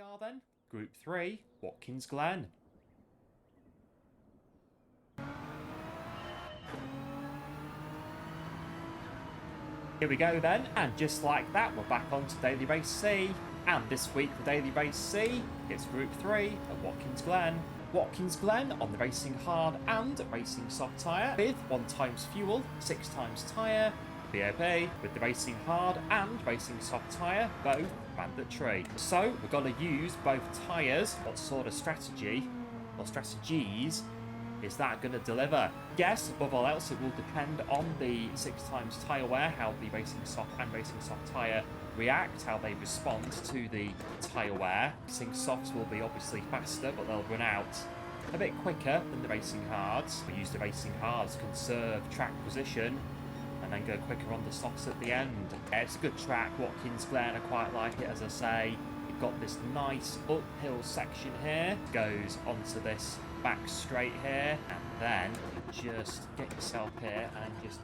are then. Group 3, Watkins Glen. Here we go then, and just like that, we're back on to Daily Race C. And this week for Daily Race C, it's Group 3 at Watkins Glen. Watkins Glen on the racing hard and racing soft tyre with 1 times fuel, 6 times tyre, BOP with the racing hard and racing soft tyre, both mandatory. So we've got to use both tyres. What sort of strategy or strategies is that going to deliver? Yes, above all else, it will depend on the 6 times tyre wear, how the racing soft and racing soft tyre react, how they respond to the tyre wear. Racing softs will be obviously faster, but they'll run out a bit quicker than the racing hards. We use the racing hards, conserve track position, and then go quicker on the softs at the end. Yeah, it's a good track, Watkins Glen, I quite like it, as I say. You've got this nice uphill section here, goes onto this back straight here, and then just get yourself here and just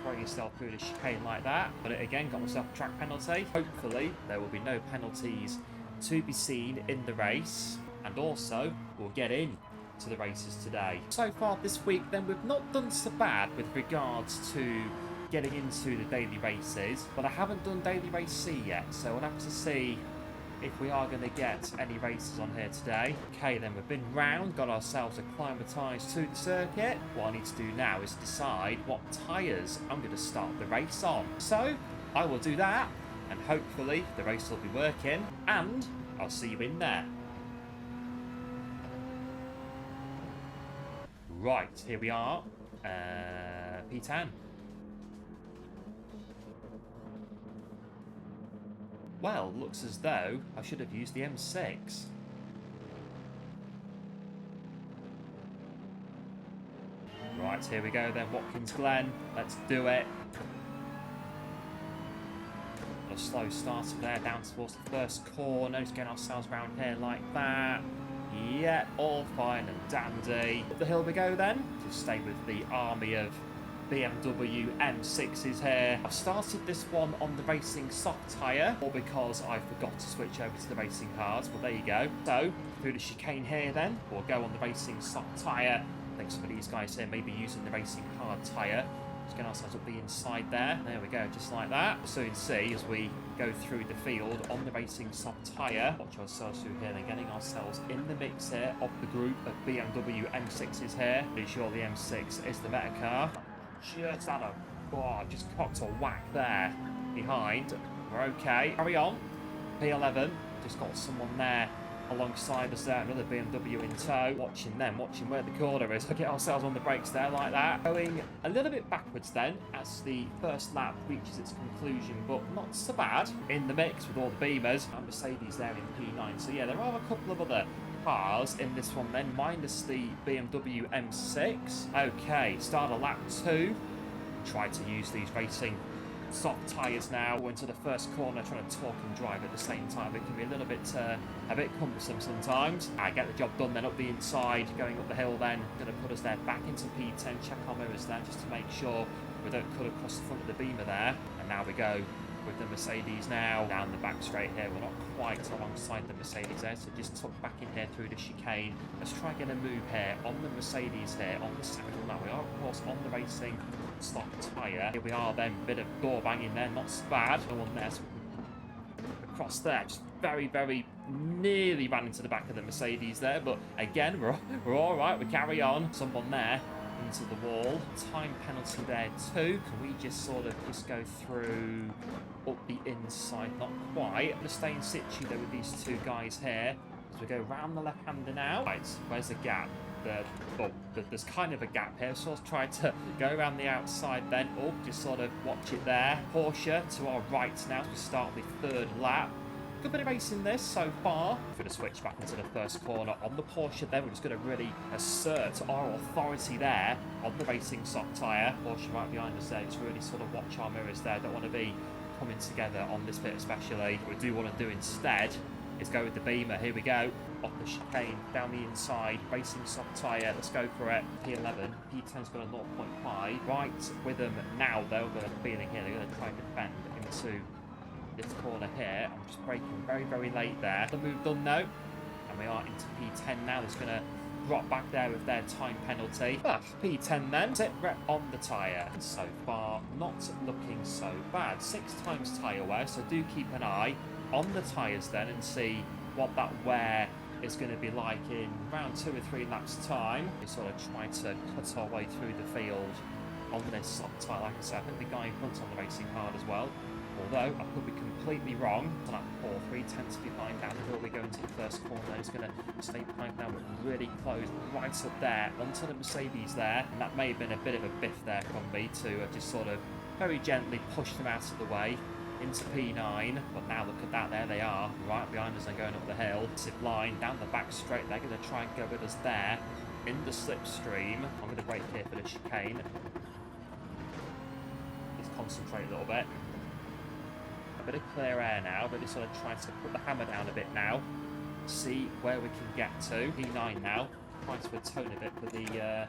throw yourself through the chicane like that. But again, got myself a track penalty. Hopefully there will be no penalties to be seen in the race, and also we'll get in to the races today. So far this week then, we've not done so bad with regards to getting into the daily races, but I haven't done Daily Race C yet, so we'll have to see if we are going to get any races on here today. Okay then, we've been round, got ourselves acclimatised to the circuit. What I need to do now is decide what tyres I'm going to start the race on. So I will do that, and hopefully the race will be working, and I'll see you in there. Right, here we are, P10. Well, looks as though I should have used the M6. Right, here we go then, Watkins Glen. Let's do it. A slow starter there, down towards the first corner. Just getting ourselves around here like that. Yeah, all fine and dandy. Up the hill we go then. Just stay with the army of BMW M6s here. I've started this one on the racing soft tyre, or because I forgot to switch over to the racing hards. Well, there you go. So, through the chicane here then, we'll go on the racing soft tyre. I think some of these guys here may be using the racing hard tyre. Just getting ourselves up the inside there. There we go, just like that. So you can see as we go through the field on the racing soft tyre, watch ourselves through here and getting ourselves in the mix here of the group of BMW M6s here. Pretty sure the M6 is the better car. Just had just cocked a whack there behind. We're okay. Carry on. P11. Just got someone there alongside us there. Another BMW in tow. Watching them, watching where the corner is. We'll get ourselves on the brakes there like that. Going a little bit backwards then as the first lap reaches its conclusion, but not so bad. In the mix with all the Beamers and Mercedes there in P9. So yeah, there are a couple of other cars in this one then, minus the BMW M6. Okay, start of lap 2. Try to use these racing soft tyres now. We're into the first corner, trying to talk and drive at the same time. It can be a bit cumbersome sometimes. I get the job done then up the inside, going up the hill then. Going to put us there back into P10, check our mirrors there just to make sure we don't cut across the front of the Beamer there. And now we go with the Mercedes now down the back straight here. We're not quite alongside the Mercedes there, so just tuck back in here through the chicane. Let's try and get a move here on the Mercedes here on the saddle. Now we are of course on the racing soft tyre. Here we are then, bit of door banging there, not so bad. No one there, so across there, just very nearly ran into the back of the Mercedes there, but again we're all right. We carry on. Someone there into the wall. Time penalty there too. Can we just sort of just go through up the inside? Not quite. I'm going to stay in situ though with these two guys here as we go round the left-hander now. Right, where's the gap? There's kind of a gap here, so let's try to go around the outside then. Oh, just sort of watch it there. Porsche to our right now as we start the third lap. Good bit of racing this so far. We're going to switch back into the first corner on the Porsche then. We're just going to really assert our authority there on the racing soft tyre. Porsche right behind us there. Just really sort of watch our mirrors there. Don't want to be coming together on this bit especially. What we do want to do instead is go with the Beamer. Here we go. Off the chicane, down the inside, racing soft tyre. Let's go for it. P11. P10's got a 0.5. Right with them now though. I've got a feeling here they're going to try and defend into this corner here. I'm just braking very, very late there. The move done now, and we are into P10 now. It's going to drop back there with their time penalty. But P10 then, sit rep on the tyre. So far, not looking so bad. 6 times tyre wear, so do keep an eye on the tyres then and see what that wear is going to be like in around 2 or 3 laps time. We sort of try to cut our way through the field on this soft tyre. Like I said, I think the guy in front's on the racing hard as well. Although I could be completely wrong. So that 4-3 tends to be behind down the hill. We go into the first corner. He's going to stay behind now, but really close right up there onto the Mercedes there. And that may have been a bit of a biff there from me to just sort of very gently push them out of the way into P9. But now look at that, there they are, right behind us and going up the hill. Zip line down the back straight. They're going to try and go with us there in the slipstream. I'm going to brake here for the chicane. Let's concentrate a little bit. A bit of clear air now, but just sort of trying to put the hammer down a bit now. See where we can get to. P9 now, trying to atone a bit for the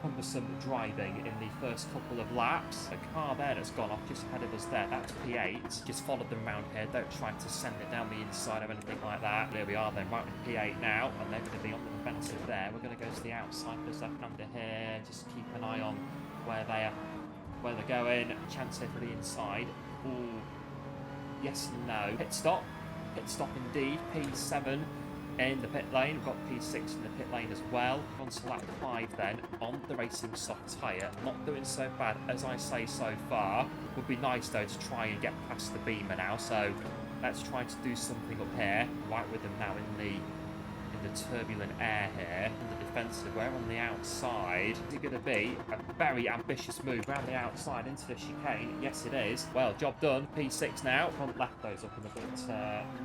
cumbersome driving in the first couple of laps. The car there that's gone off just ahead of us there, that's P8. Just follow them around here, don't try to send it down the inside or anything like that. There we are then, right with P8 now, and they're going to be on the defensive there. We're going to go to the outside for a left-hander here, just keep an eye on where they're going. Chance here for the inside. Ooh. Yes and no. Pit stop indeed. P7 in the pit lane. We've got P6 in the pit lane as well. On to lap 5 then on the racing soft tyre. Not doing so bad as I say so far. Would be nice though to try and get past the beamer now. So let's try to do something up here. Right with them now in the turbulent air here. In the defensive, we're on the outside. Is it going to be a very ambitious move around the outside into the chicane? Yes, it is. Well, job done. P6 now. Front left goes up in a bit.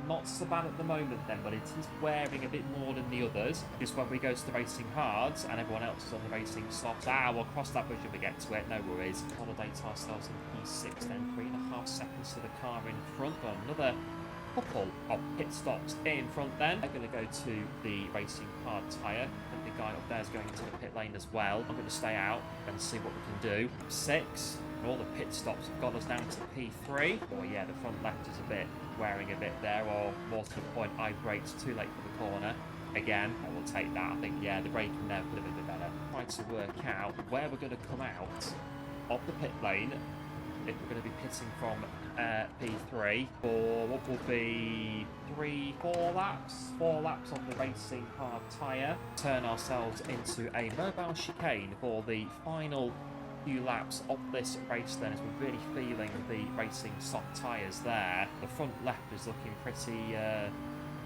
Not so bad at the moment then, but it is wearing a bit more than the others. Just when we go to the racing hards and everyone else is on the racing soft. We'll cross that bridge when we get to it. No worries. Consolidate ourselves in P6 then. 3.5 seconds to the car in front. Got another couple of pit stops in front then. I'm going to go to the racing hard tyre. And the guy up there is going into the pit lane as well. I'm going to stay out and see what we can do. 6. And all the pit stops have got us down to P3. Oh yeah, the front left is a bit wearing a bit there, or more to the point, I braked too late for the corner. Again, I will take that. I think, yeah, the braking there could have been a bit better. Trying to work out where we're going to come out of the pit lane if we're going to be pitting from P3 for what will be 4 laps on the racing hard tyre. Turn ourselves into a mobile chicane for the final few laps of this race then, as we're really feeling the racing soft tyres there. The front left is looking pretty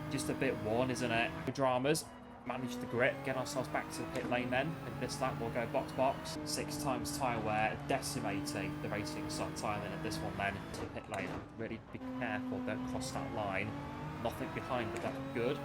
just a bit worn, isn't it? No dramas. Manage the grip, get ourselves back to the pit lane then. In this lap we'll go box box. 6 times tyre wear, decimating the racing soft tyre then at this one then to the pit lane. Really be careful, don't cross that line. Nothing behind, but that's good.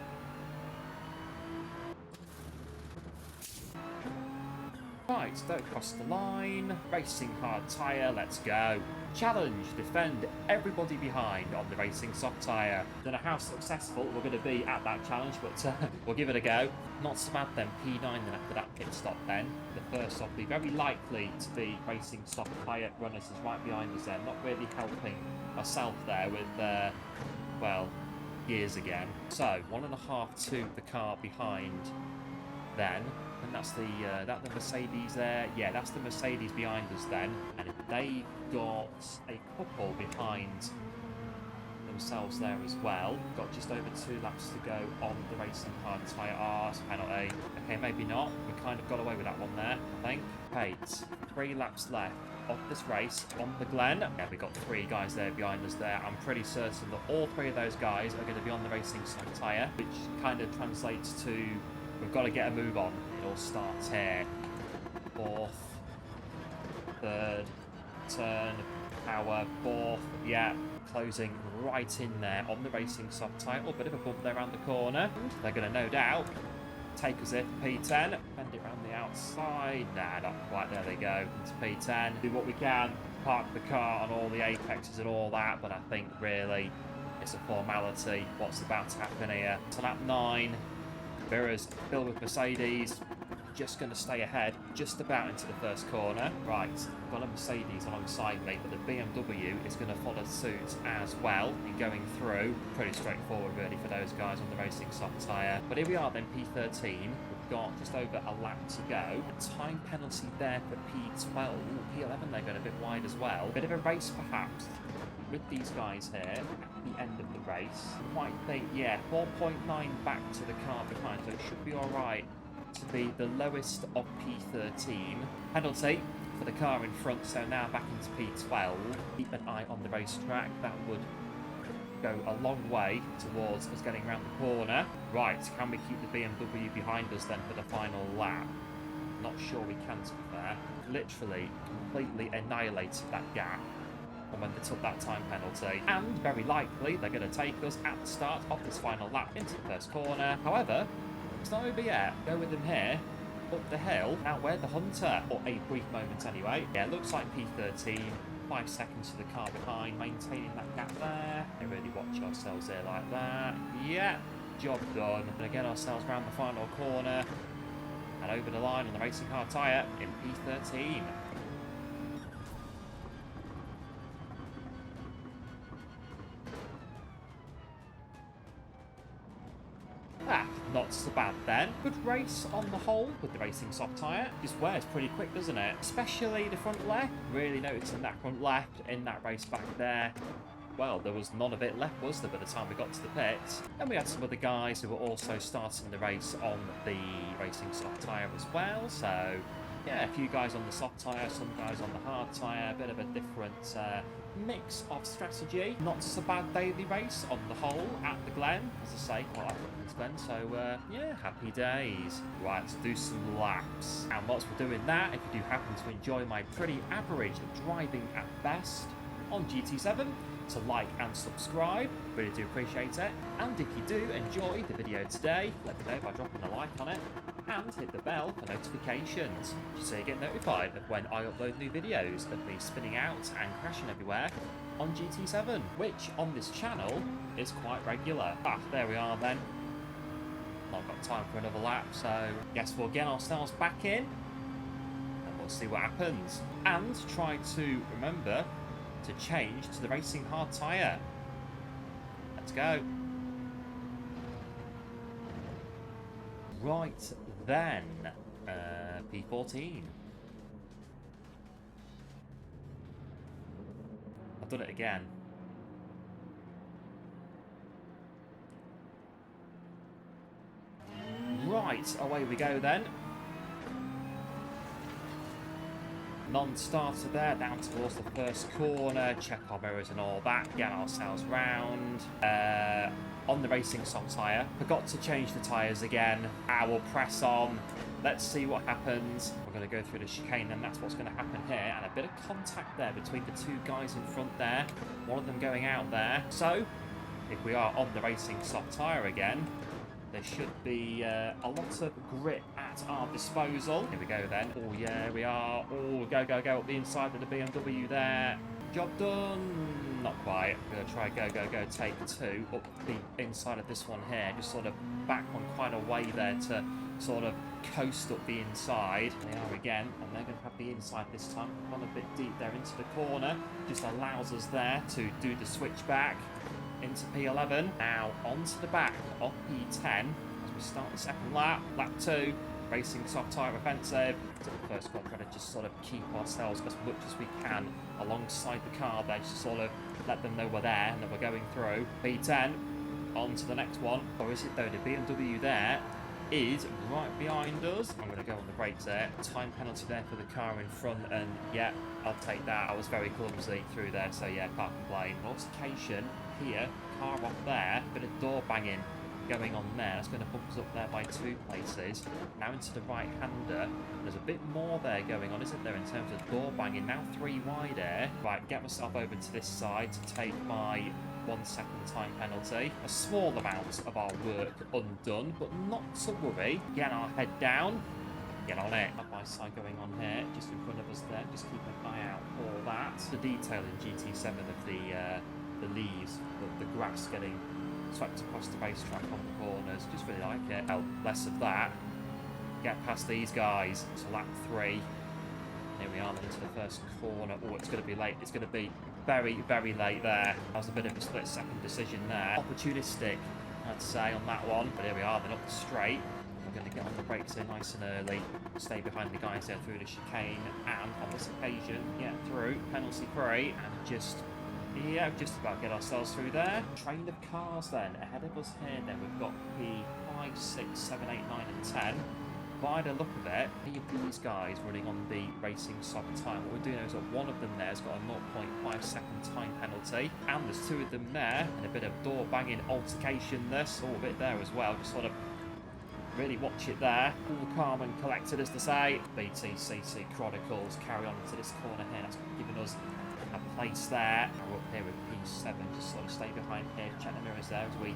Right, don't cross the line. Racing hard tyre, let's go. Challenge, defend everybody behind on the racing soft tyre. Don't know how successful we're going to be at that challenge, but we'll give it a go. Not so bad then, P9 then after that pit stop then. The first stop be very likely to be racing soft tyre runners is right behind us there. Not really helping myself there with, well, gears again. So, 1.5 to the car behind then. And that's the Mercedes there. Yeah, that's the Mercedes behind us then. And they've got a couple behind themselves there as well. Got just over 2 laps to go on the racing hard tyre. It's penalty. Okay, maybe not. We kind of got away with that one there, I think. Okay, 3 laps left of this race on the Glen. Yeah, we've got 3 guys there behind us there. I'm pretty certain that all 3 of those guys are going to be on the racing soft tyre, which kind of translates to we've got to get a move on. It all starts here. 4th, 3rd, turn, power, 4th, yeah, closing right in there on the racing soft tyre. Oh, bit of a bump there around the corner. They're going to no doubt take us in P10, bend it around the outside. Nah, not quite. There they go. Into P10. Do what we can, park the car on all the apexes and all that, but I think really it's a formality what's about to happen here. To lap 9. Mirrors filled with Mercedes. just going to stay ahead, just about into the first corner. Right, I've got a Mercedes alongside me, but the BMW is going to follow suit as well in going through. Pretty straightforward, really, for those guys on the racing soft tyre. But here we are then, P13. We've got just over a lap to go. A time penalty there for P12. P11, they're going a bit wide as well. Bit of a race, perhaps, with these guys here at the end of the race. Quite think, yeah, 4.9 back to the car behind, so it should be all right to be the lowest of P13. Penalty for the car in front, so now back into P12. Keep an eye on the racetrack. That would go a long way towards us getting around the corner. Right, can we keep the BMW behind us then for the final lap? Not sure we can, to be fair. Literally completely annihilated that gap when they took that time penalty, and very likely they're going to take us at the start of this final lap into the first corner. However, it's not over yet. Go with them here, up the hill, out where the Hunter, or a brief moment anyway. Yeah, it looks like P13, 5 seconds to the car behind, maintaining that gap there. And really watch ourselves there like that. Yeah, job done. Gonna get ourselves around the final corner and over the line on the racing hard tyre in P13. Not so bad then. Good race on the whole with the racing soft tyre. Just wears pretty quick, doesn't it? Especially the front left. Really noticing that front left in that race back there. Well, there was none of it left, was there, by the time we got to the pits? And we had some other guys who were also starting the race on the racing soft tyre as well. So, yeah, a few guys on the soft tyre, some guys on the hard tyre. A bit of a different mix of strategy. Not so bad daily race on the whole at the Glen. As I say, quite like Watkins Glen. So, yeah, happy days. Right, let's do some laps. And whilst we're doing that, if you do happen to enjoy my pretty average driving at best on GT7, to like and subscribe, really do appreciate it. And if you do enjoy the video today, let me know by dropping a like on it and hit the bell for notifications so you get notified of when I upload new videos of me spinning out and crashing everywhere on GT7, which on this channel is quite regular. There we are then. Not got time for another lap, so guess we'll get ourselves back in and we'll see what happens. And try to remember to change to the racing hard tyre. Let's go. Right then, P14. I've done it again. Right, away we go then. Non-starter there, down towards the first corner, check our mirrors and all that, get ourselves round. On the racing soft tyre, forgot to change the tyres again. We'll press on, let's see what happens. We're going to go through the chicane and that's what's going to happen here. And a bit of contact there between the two guys in front there, one of them going out there. So, if we are on the racing soft tyre again, there should be a lot of grip at our disposal. Here we go then. Oh yeah, we are. Oh, go, go, go up the inside of the BMW there. Job done. Not quite. We're going to try go, take two up the inside of this one here. Just sort of back on quite a way there to sort of coast up the inside. They are again, and they're going to have the inside this time. Gone a bit deep there into the corner. Just allows us there to do the switch back into P11. Now onto the back of P10 as we start the second lap. Lap 2, racing soft tyre offensive. To the first one, trying to just sort of keep ourselves as much as we can alongside the car there, just sort of let them know we're there and that we're going through. P10, on to the next one. Or is it though? The BMW there is right behind us. I'm going to go on the brakes there. Time penalty there for the car in front, and yeah, I'll take that. I was very clumsy through there, so yeah, can't complain. Altercation here, car off there, bit of door banging going on there. That's going to bump us up there by 2 places. Now into the right-hander. There's a bit more there going on, isn't there, in terms of door banging. Now 3 wide there. Right, get myself over to this side to take my 1 second time penalty. A small amount of our work undone, but not to worry. Get our head down. Get on it. Up my side going on here, just in front of us there. Just keep an eye out for that. The detail in GT7 of the leaves, the grass getting swept across the racetrack on the corners. Just really like it. Oh, less of that. get past these guys. To lap 3. Here we are then into the first corner. Oh, it's going to be late. It's going to be very, very late there. That was a bit of a split-second decision there. Opportunistic, I'd say, on that one. But here we are then up the straight. We're going to get on the brakes here nice and early. Stay behind the guys there through the chicane. And on this occasion, get through penalty-free. And just about get ourselves through there. Train of cars then. Ahead of us here then, we've got P5, 6, 7, 8, 9 and 10. By the look of it, any of these guys running on the racing soft time, what we're doing is that one of them there has got a 0.5 second time penalty, and there's 2 of them there, and a bit of door banging altercation this, a bit there as well, just sort of really watch it there. All calm and collected, as to say. BTCC Chronicles carry on into this corner here, that's giving us a place there. We're up here with P7, just sort of stay behind here, check the mirrors there as we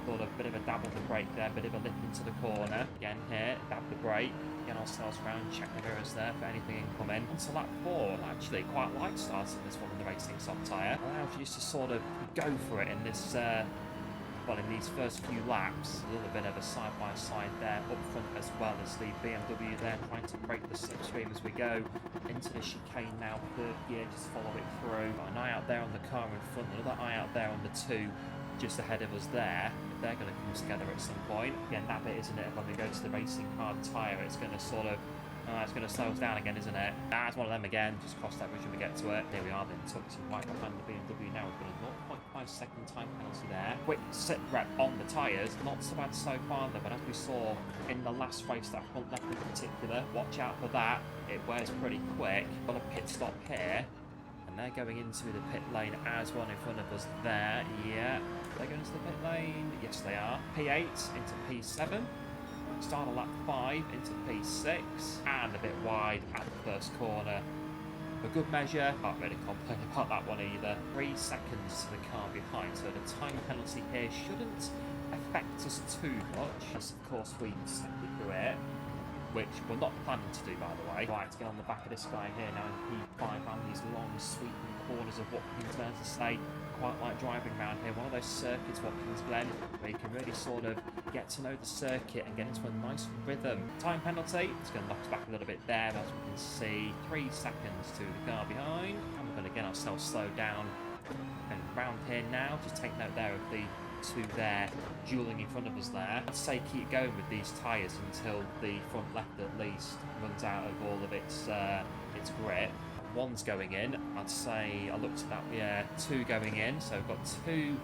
sort of bit of a dab of the brake there, bit of a lip into the corner. Again here, dab the brake, get ourselves round, check the mirrors there for anything incoming. Onto lap 4, actually quite like starting this one on the racing soft tyre. Allows you to sort of go for it in this, in these first few laps. A little bit of a side-by-side there, up front as well as the BMW there, trying to break the slipstream as we go into the chicane now, 3rd gear, just follow it through. Got an eye out there on the car in front, another eye out there on the 2 just ahead of us there. They're going to come together at some point. Again, that bit, isn't it? When we go to the racing hard tyre, it's going to sort of, it's going to slow us down again, isn't it? That's one of them again. Just cross that bridge when we get to it. There we are then, tucked right behind the BMW now. We've got a 0.5 second time penalty there. Quick sit rep on the tyres. Not so bad so far though, but as we saw in the last race, that front left in particular, watch out for that. It wears pretty quick. Got a pit stop here. And they're going into the pit lane as one in front of us there. Yeah, they're going into the pit lane. Yes, they are. P8 into P7. Start of lap 5 into P6. And a bit wide at the first corner. For good measure, can't really complain about that one either. 3 seconds to the car behind, so the time penalty here shouldn't affect us too much. As of course we stick through it, which we're not planning to do, by the way. Right, to get on the back of this guy here now in P5 and these long sweeping corners of Watkins, as I say, quite like driving around here. One of those circuits, Watkins Glen, where you can really sort of get to know the circuit and get into a nice rhythm. Time penalty, it's going to knock us back a little bit there, as we can see. 3 seconds to the car behind, and we're going to get ourselves slowed down. And round here now, just take note there of the 2 there dueling in front of us there. I'd say keep going with these tyres until the front left at least runs out of all of its grip. 1's going in. I'd say I looked at that, yeah, 2 going in, so we've got 2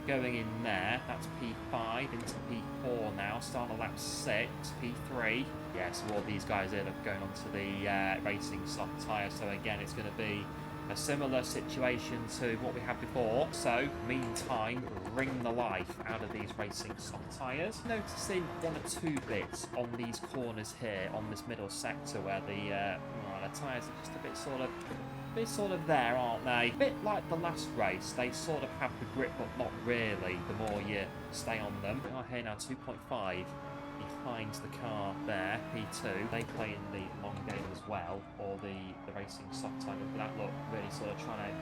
going in there. That's P5 into P4 now. Start of lap 6, P3. Yeah, so all these guys here are going onto the racing soft tyre, so again it's going to be a similar situation to what we had before. So, meantime, wring the life out of these racing soft tyres. Noticing 1 or 2 bits on these corners here, on this middle sector, where the tyres are just a bit sort of there, aren't they? A bit like the last race, they sort of have the grip, but not really, the more you stay on them. We are here now 2.5. Behind the car there, P2. They play in the long game as well, or the racing soft tyre. Look at that, look, really sort of trying to,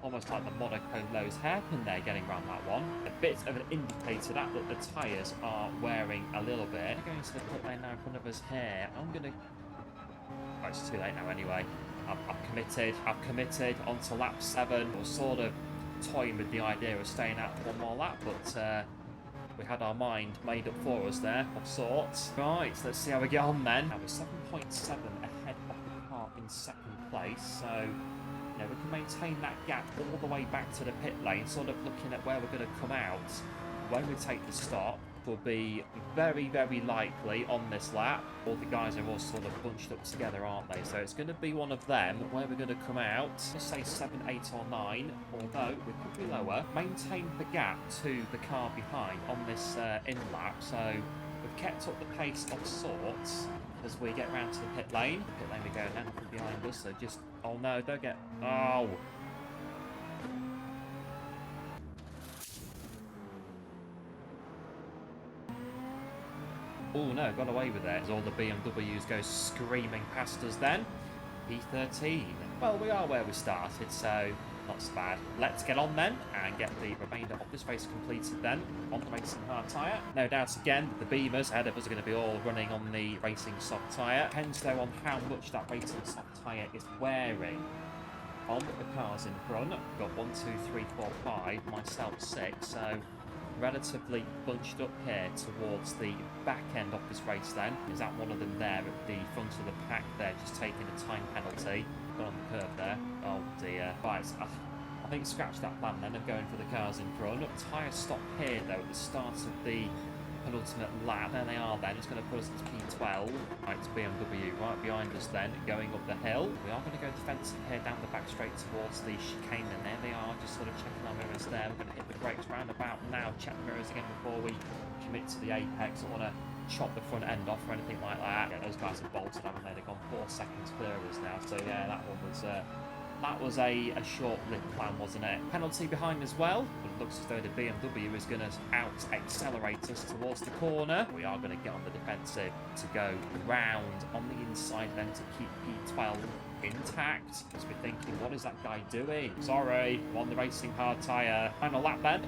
almost like the Monaco Lowe's hairpin there, getting around that one. A bit of an indicator that the tyres are wearing a little bit. They're going to the pit lane now in front of us here. I'm going to, oh, it's too late now anyway. I've committed onto lap 7. We're sort of toying with the idea of staying out for one more lap, but we had our mind made up for us there, of sorts. Right, let's see how we get on then. Now we're 7.7 ahead of the car in 2nd place, so we can maintain that gap all the way back to the pit lane, sort of looking at where we're going to come out. When we take the stop, will be very, very likely on this lap. All the guys are all sort of bunched up together, aren't they? So it's going to be one of them where we're going to come out. Let's say 7, 8 or 9, although we could be lower. Maintain the gap to the car behind on this in lap. So we've kept up the pace of sorts as we get round to the pit lane. The pit lane we go now, nothing behind us, so just, oh no, don't get, oh. Oh no, got away with it. As all the BMWs go screaming past us then. P13. Well, we are where we started, so Not so bad. Let's get on then and get the remainder of this race completed then on the racing hard tyre. No doubt again, the beamers ahead of us are going to be all running on the racing soft tyre. Depends though on how much that racing soft tyre is wearing. On the cars in front, we've got 1, 2, 3, 4, 5, myself 6, so relatively bunched up here towards the back end of this race then. Is that one of them there at the front of the pack there, just taking a time penalty? Got on the curve there. Oh dear. Right, I think scratch that plan then of going for the cars in front. Tyre stop here though at the start of the penultimate lap. There they are then. It's going to put us into P12. Right, it's BMW right behind us then, going up the hill. We are going to go defensive here down the back straight towards the chicane, and there they are, just sort of checking our mirrors there. We're going to hit the brakes round about now, check the mirrors again before we commit to the apex. I don't want to chop the front end off or anything like that. Yeah, those guys have bolted, haven't they? They've gone 4 seconds clear of us now, so yeah, that one was... that was a short-lived plan, wasn't it? Penalty behind as well. But it looks as though the BMW is going to out-accelerate us towards the corner. We are going to get on the defensive to go round on the inside then to keep P12 intact. Must be thinking, what is that guy doing? Sorry, I'm on the racing hard tyre. Final lap then.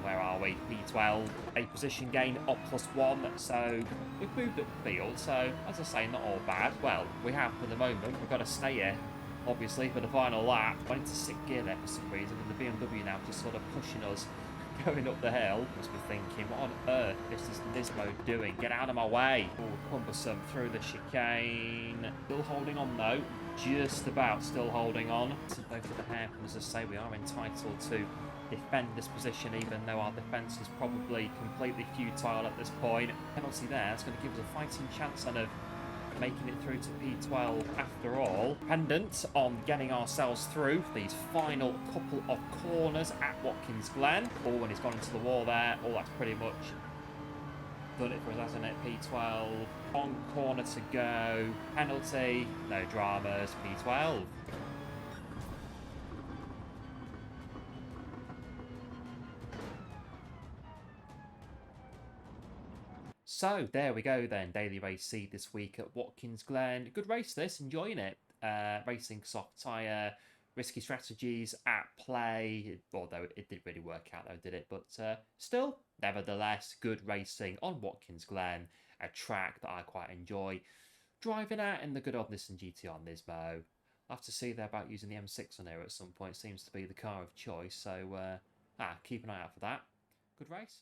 Where are we? P12. A position gain up +1. So we've moved up the field. So, as I say, not all bad. Well, we have for the moment. We've got to stay here, obviously, for the final lap. Went into 6th gear there for some reason, and the BMW now just sort of pushing us, going up the hill. Must be thinking, what on earth is this mode doing? Get out of my way. Oh, cumbersome through the chicane. Still holding on though. Just about still holding on. So both of the hairpins, as I say, we are entitled to defend this position, even though our defence is probably completely futile at this point. Penalty there, it's going to give us a fighting chance then of making it through to P12 after all. Dependent on getting ourselves through these final couple of corners at Watkins Glen. Oh, and he's gone into the wall there. Oh, that's pretty much done it for us, hasn't it? P12. One corner to go. Penalty. No dramas. P12. So, there we go then, Daily Race C this week at Watkins Glen. Good race this, enjoying it. Racing soft tyre, risky strategies at play, although it didn't really work out though, did it? But still, nevertheless, good racing on Watkins Glen, a track that I quite enjoy driving at in the good old Nissan GT-R Nismo. I'll have to see there about using the M6 on here at some point, seems to be the car of choice, so keep an eye out for that. Good race.